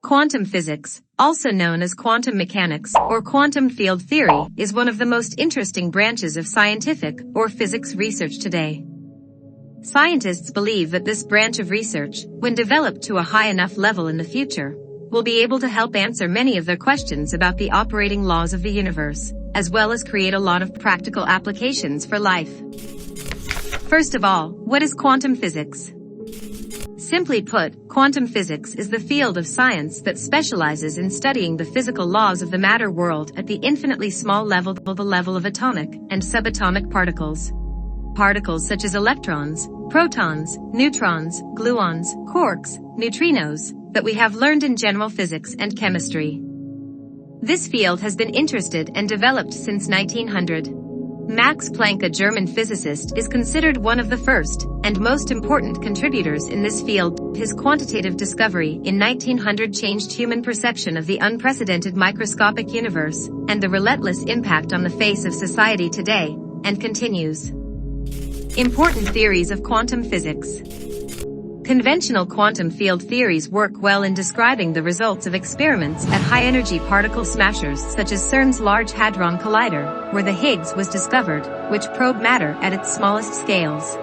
Quantum physics, also known as quantum mechanics or quantum field theory, is one of the most interesting branches of scientific or physics research today. Scientists believe that this branch of research, when developed to a high enough level in the future, will be able to help answer many of their questions about the operating laws of the universe, as well as create a lot of practical applications for life. First of all, what is quantum physics? Simply put, quantum physics is the field of science that specializes in studying the physical laws of the matter world at the infinitely small level, the level of atomic and subatomic particles. Particles such as electrons, protons, neutrons, gluons, quarks, neutrinos, that we have learned in general physics and chemistry. This field has been interested and developed since 1900. Max Planck, a German physicist, is considered one of the first and most important contributors in this field. His quantitative discovery in 1900 changed human perception of the unprecedented microscopic universe and the relentless impact on the face of society today, and continues. Important theories of quantum physics. Conventional quantum field theories work well in describing the results of experiments at high-energy particle smashers such as CERN's Large Hadron Collider, where the Higgs was discovered, which probe matter at its smallest scales.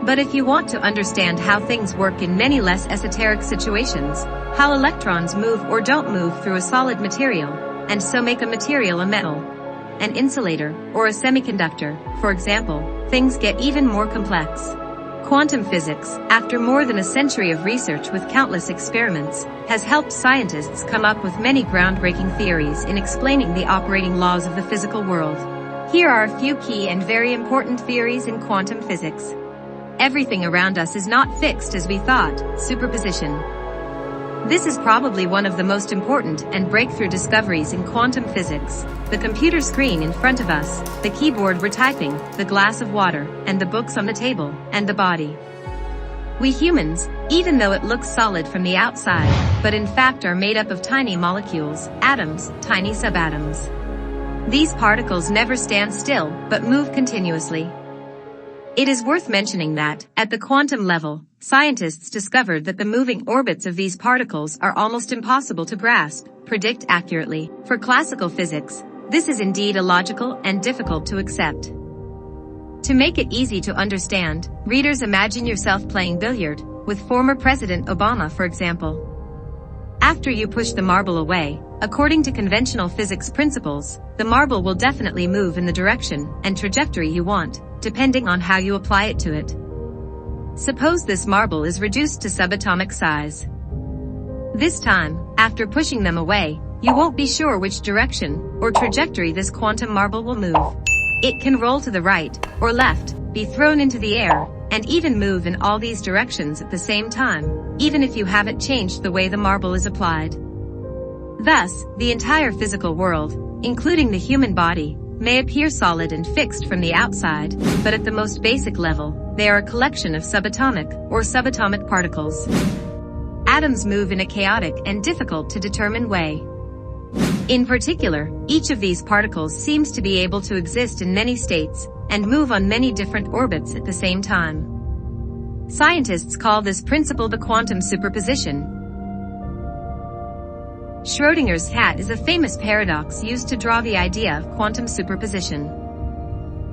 But if you want to understand how things work in many less esoteric situations, how electrons move or don't move through a solid material, and so make a material a metal, an insulator, or a semiconductor, for example, things get even more complex. Quantum physics, after more than a century of research with countless experiments, has helped scientists come up with many groundbreaking theories in explaining the operating laws of the physical world. Here are a few key and very important theories in quantum physics. Everything around us is not fixed as we thought. Superposition. This is probably one of the most important and breakthrough discoveries in quantum physics. The computer screen in front of us, the keyboard we're typing, the glass of water, and the books on the table, and the body. We humans, even though it looks solid from the outside, but in fact are made up of tiny molecules, atoms, tiny subatoms. These particles never stand still, but move continuously. It is worth mentioning that, at the quantum level, scientists discovered that the moving orbits of these particles are almost impossible to grasp, predict accurately. For classical physics, this is indeed illogical and difficult to accept. To make it easy to understand, readers, imagine yourself playing billiard with former President Obama, for example. After you push the marble away, according to conventional physics principles, the marble will definitely move in the direction and trajectory you want, depending on how you apply it to it. Suppose this marble is reduced to subatomic size. This time, after pushing them away, you won't be sure which direction or trajectory this quantum marble will move. It can roll to the right or left, be thrown into the air, and even move in all these directions at the same time, even if you haven't changed the way the marble is applied. Thus, the entire physical world, including the human body, may appear solid and fixed from the outside, but at the most basic level, they are a collection of subatomic or subatomic particles. Atoms move in a chaotic and difficult to determine way. In particular, each of these particles seems to be able to exist in many states and move on many different orbits at the same time. Scientists call this principle the quantum superposition. Schrödinger's cat is a famous paradox used to draw the idea of quantum superposition.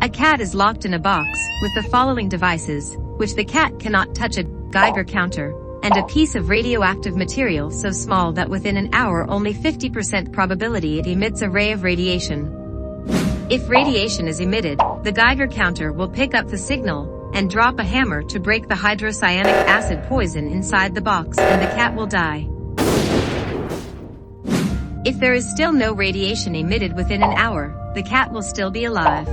A cat is locked in a box with the following devices, which the cat cannot touch: a Geiger counter, and a piece of radioactive material so small that within an hour only 50% probability it emits a ray of radiation. If radiation is emitted, the Geiger counter will pick up the signal and drop a hammer to break the hydrocyanic acid poison inside the box, and the cat will die. If there is still no radiation emitted within an hour, the cat will still be alive.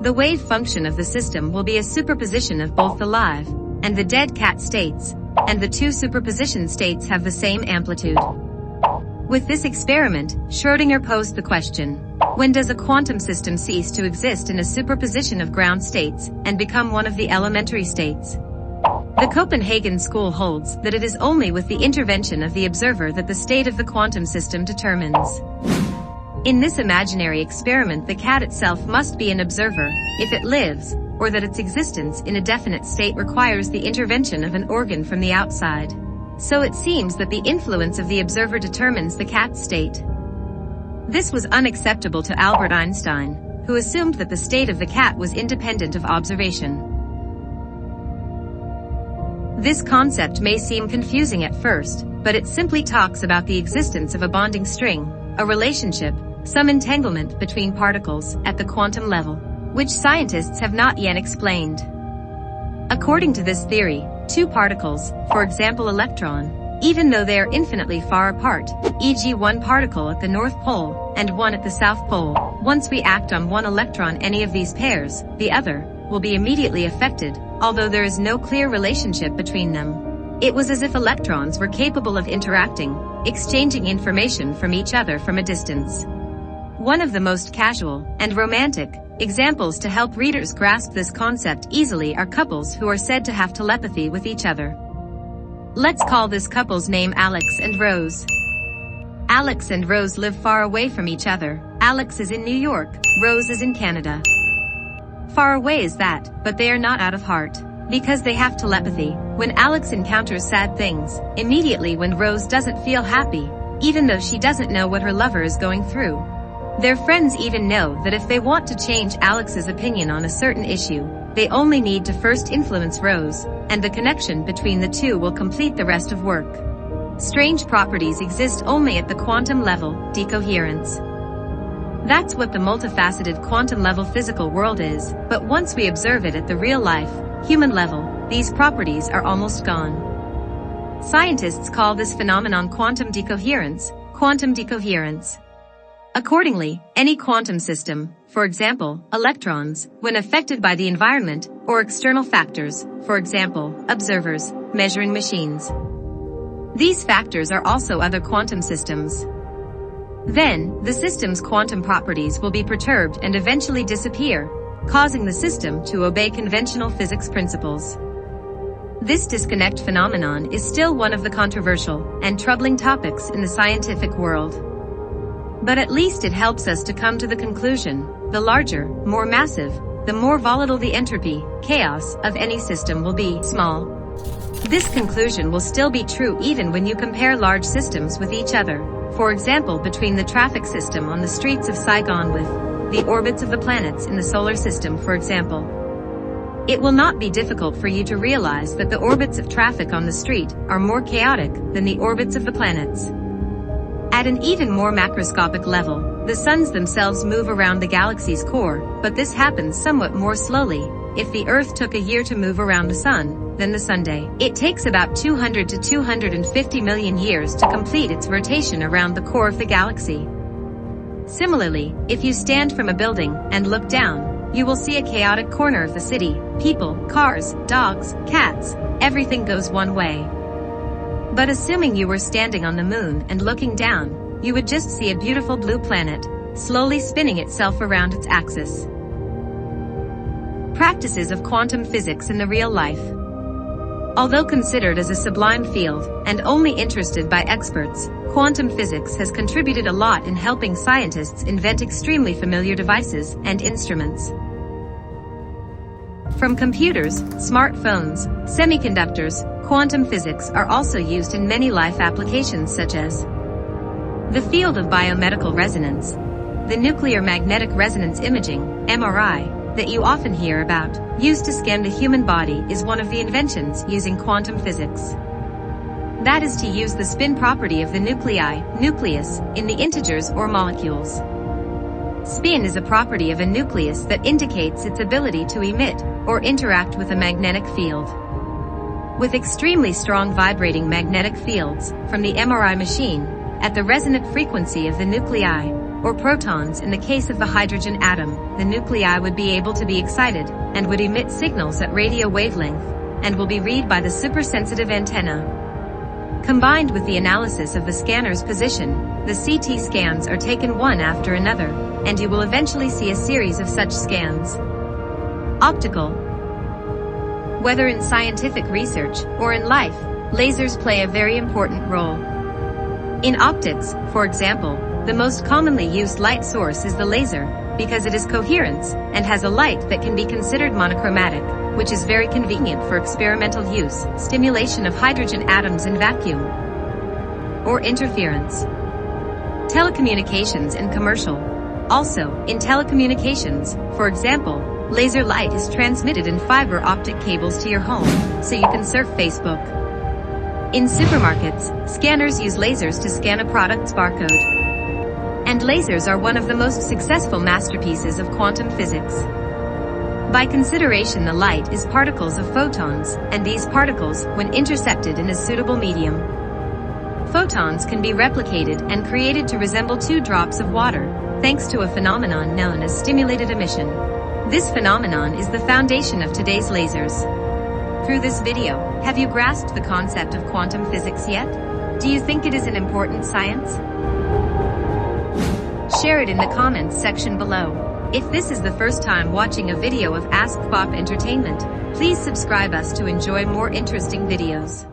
The wave function of the system will be a superposition of both the live and the dead cat states, and the two superposition states have the same amplitude. With this experiment, Schrödinger posed the question: when does a quantum system cease to exist in a superposition of ground states and become one of the elementary states? The Copenhagen school holds that it is only with the intervention of the observer that the state of the quantum system determines. In this imaginary experiment, the cat itself must be an observer, if it lives, or that its existence in a definite state requires the intervention of an organ from the outside. So it seems that the influence of the observer determines the cat's state. This was unacceptable to Albert Einstein, who assumed that the state of the cat was independent of observation. This concept may seem confusing at first, but it simply talks about the existence of a bonding string, a relationship, some entanglement between particles at the quantum level, which scientists have not yet explained. According to this theory, two particles, for example electron, even though they are infinitely far apart, e.g. one particle at the North Pole and one at the South Pole, once we act on one electron any of these pairs, the other, will be immediately affected, although there is no clear relationship between them. It was as if electrons were capable of interacting, exchanging information from each other from a distance. One of the most casual and romantic examples to help readers grasp this concept easily are couples who are said to have telepathy with each other. Let's call this couple's name Alex and Rose. Alex and Rose live far away from each other. Alex is in New York, Rose is in Canada. Far away is that, but they are not out of heart. Because they have telepathy, when Alex encounters sad things, immediately when Rose doesn't feel happy, even though she doesn't know what her lover is going through. Their friends even know that if they want to change Alex's opinion on a certain issue, they only need to first influence Rose, and the connection between the two will complete the rest of work. Strange properties exist only at the quantum level, decoherence. That's what the multifaceted quantum level physical world is, but once we observe it at the real life, human level, these properties are almost gone. Scientists call this phenomenon quantum decoherence, quantum decoherence. Accordingly, any quantum system, for example, electrons, when affected by the environment or external factors, for example, observers, measuring machines. These factors are also other quantum systems. Then, the system's quantum properties will be perturbed and eventually disappear, causing the system to obey conventional physics principles. This disconnect phenomenon is still one of the controversial and troubling topics in the scientific world. But at least it helps us to come to the conclusion, the larger, more massive, the more volatile the entropy, chaos, of any system will be small. This conclusion will still be true even when you compare large systems with each other, for example between the traffic system on the streets of Saigon with the orbits of the planets in the solar system, for example. It will not be difficult for you to realize that the orbits of traffic on the street are more chaotic than the orbits of the planets. At an even more macroscopic level, the suns themselves move around the galaxy's core, but this happens somewhat more slowly. If the Earth took a year to move around the sun, then the Sunday, it takes about 200 to 250 million years to complete its rotation around the core of the galaxy. Similarly, if you stand from a building and look down, you will see a chaotic corner of the city. People, cars, dogs, cats, everything goes one way. But assuming you were standing on the moon and looking down, you would just see a beautiful blue planet, slowly spinning itself around its axis. Practices of quantum physics in the real life. Although considered as a sublime field, and only interested by experts, quantum physics has contributed a lot in helping scientists invent extremely familiar devices and instruments. From computers, smartphones, semiconductors, quantum physics are also used in many life applications such as the field of biomedical resonance, the nuclear magnetic resonance imaging, MRI, that you often hear about, used to scan the human body, is one of the inventions using quantum physics. That is to use the spin property of the nucleus, in the integers or molecules. Spin is a property of a nucleus that indicates its ability to emit or interact with a magnetic field. With extremely strong vibrating magnetic fields from the MRI machine at the resonant frequency of the nuclei, or protons in the case of the hydrogen atom, the nuclei would be able to be excited and would emit signals at radio wavelength and will be read by the supersensitive antenna. Combined with the analysis of the scanner's position, the CT scans are taken one after another, and you will eventually see a series of such scans. Optical. Whether in scientific research or in life, lasers play a very important role. In optics, for example, the most commonly used light source is the laser, because it is coherent and has a light that can be considered monochromatic. which is very convenient for experimental use, stimulation of hydrogen atoms in vacuum, or interference. Telecommunications and commercial. Also, in telecommunications, for example, laser light is transmitted in fiber optic cables to your home, so you can surf Facebook. In supermarkets, scanners use lasers to scan a product's barcode. And lasers are one of the most successful masterpieces of quantum physics. By consideration, the light is particles of photons, and these particles, when intercepted in a suitable medium, photons can be replicated and created to resemble 2 drops of water, thanks to a phenomenon known as stimulated emission. This phenomenon is the foundation of today's lasers. Through this video, have you grasped the concept of quantum physics yet? Do you think it is an important science? Share it in the comments section below. If this is the first time watching a video of Ask Pop Entertainment, please subscribe us to enjoy more interesting videos.